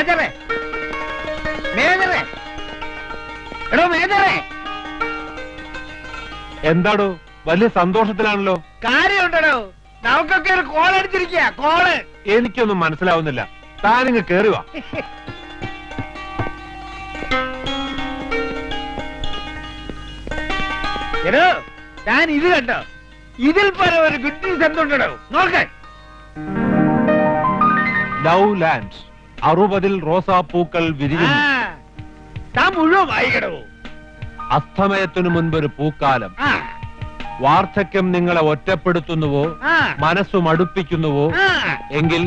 മേജറേ, മേജറേ, എടോ മേജറേ. എന്താടോ വലിയ സന്തോഷത്തിലാണല്ലോ? കാര്യമുണ്ടോ? നമുക്കൊക്കെ ഒരു കോൾ അടിച്ചിരിക്കുക. കോള് എനിക്കൊന്നും മനസ്സിലാവുന്നില്ല. താനിങ്ങ് കേറി വാ. എടോ ഞാൻ ഇത് കണ്ടോ? ഇതിൽ പരം ഒരു ഗുഡ് ന്യൂസ് എന്തുണ്ടോ നോക്ക്. ലവ് ലാൻഡ് 60 റോസാപ്പൂക്കൾ വിരിയുന്നു. താൻ മുഴുവൻ വായിക്കടോ. അസ്തമയത്തിനു മുൻപൊരു പൂക്കാലം. വാർദ്ധക്യം നിങ്ങളെ ഒറ്റപ്പെടുത്തുന്നുവോ മനസ്സു മടുപ്പിക്കുന്നുവോ എങ്കിൽ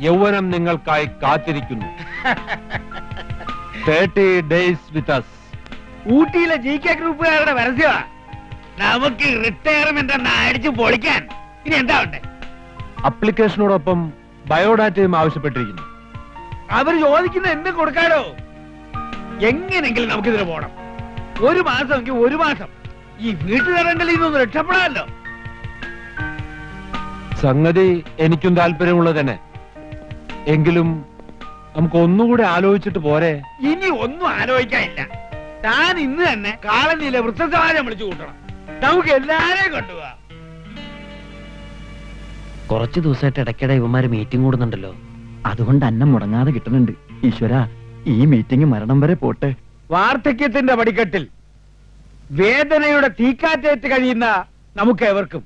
യൗവനം നിങ്ങൾക്കായി കാത്തിരിക്കുന്നു. 30 days with us. ഊട്ടിയിലെ GK ഗ്രൂപ്പുകാരുടെ പരസ്യമാ. നമുക്ക് റിട്ടയർമെന്റ് എന്ന അടിച്ചു പൊളിക്കാൻ. ഇനി എന്താ ഉണ്ട്? അപ്ലിക്കേഷനോടൊപ്പം ബയോഡാറ്റയും ആവശ്യപ്പെട്ടിരിക്കുന്നു. അവർ ചോദിക്കുന്ന എന്ത് കൊടുക്കാടോ? എങ്ങനെങ്കിലും നമുക്കിതിന് പോണം. ഒരു മാസമെങ്കിൽ ഒരു മാസം ഈ വീട്ടുകാരെങ്കിൽ ഇതൊന്ന് രക്ഷപ്പെടാമല്ലോ. സംഗതി എനിക്കും താല്പര്യമുള്ളത് തന്നെ. എങ്കിലും നമുക്ക് ഒന്നുകൂടി ആലോചിച്ചിട്ട് പോരെ? ഇനി ഒന്നും ആലോചിക്കാനില്ല. താൻ ഇന്ന് തന്നെ കാളനിയിലെ വൃദ്ധസമാജം വിളിച്ചു കൂട്ടണം. നമുക്ക് എല്ലാരെയും കൊണ്ടുപോവാ. കുറച്ചു ദിവസമായിട്ട് ഇടയ്ക്കിടെ ഇവന്മാര് മീറ്റിംഗ് കൂടുന്നുണ്ടല്ലോ. അതുകൊണ്ട് അന്നം മുടങ്ങാതെ കിട്ടുന്നുണ്ട്. ഈശ്വര, ഈ മീറ്റിംഗ് മരണം വരെ പോട്ടെ. വാർദ്ധക്യത്തിന്റെ പടിക്കെട്ടിൽ വേദനയുടെ തീക്കാറ്റേറ്റ് കഴിയുന്ന നമുക്ക് ഏവർക്കും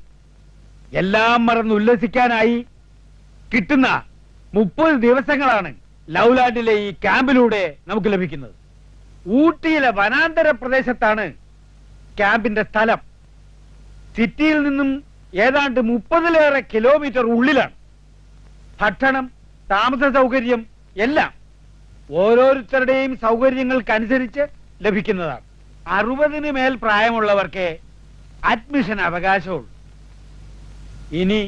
എല്ലാം മറന്ന് ഉല്ലസിക്കാനായി കിട്ടുന്ന 30 ദിവസങ്ങളാണ് ലൗലാൻഡിലെ ഈ ക്യാമ്പിലൂടെ നമുക്ക് ലഭിക്കുന്നത്. ഊട്ടിയിലെ വനാന്തര പ്രദേശത്താണ് ക്യാമ്പിന്റെ സ്ഥലം. സിറ്റിയിൽ നിന്നും ഏതാണ്ട് 30-ലേറെ കിലോമീറ്റർ ഉള്ളിലാണ്. ഭക്ഷണം, താമസ സൗകര്യം എല്ലാം ഓരോരുത്തരുടെയും സൗകര്യങ്ങൾക്കനുസരിച്ച് ലഭിക്കുന്നതാണ്. 60-ന് മേൽ പ്രായമുള്ളവർക്ക് അഡ്മിഷൻ അവകാശമുള്ളൂ. ഇനി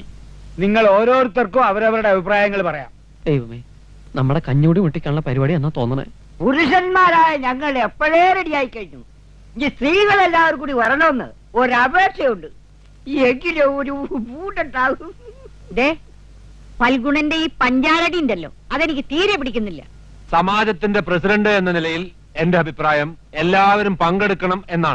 നിങ്ങൾ ഓരോരുത്തർക്കും അവരവരുടെ അഭിപ്രായങ്ങൾ പറയാം. ദൈവമേ, നമ്മുടെ കഞ്ഞൂടി മുട്ടിക്കാനുള്ള പരിപാടി എന്നാ തോന്നണേ. പുരുഷന്മാരായ ഞങ്ങൾ എപ്പോഴേ റെഡിയായി കഴിഞ്ഞു. ഈ സ്ത്രീകളെല്ലാവരും കൂടി വരണമെന്ന് ഒരപേക്ഷയുണ്ട്. എങ്കിലും ഒരു പൂട്ടുണ്ടാകും. ഫൽഗുണന്റെ ഈ പഞ്ചാരടി ഉണ്ടല്ലോ, അതെനിക്ക് തീരെ പിടിക്കുന്നില്ല. സമാജത്തിന്റെ പ്രസിഡന്റ് എന്ന നിലയിൽ എന്റെ അഭിപ്രായം എല്ലാവരും പങ്കെടുക്കണം എന്നാണ്.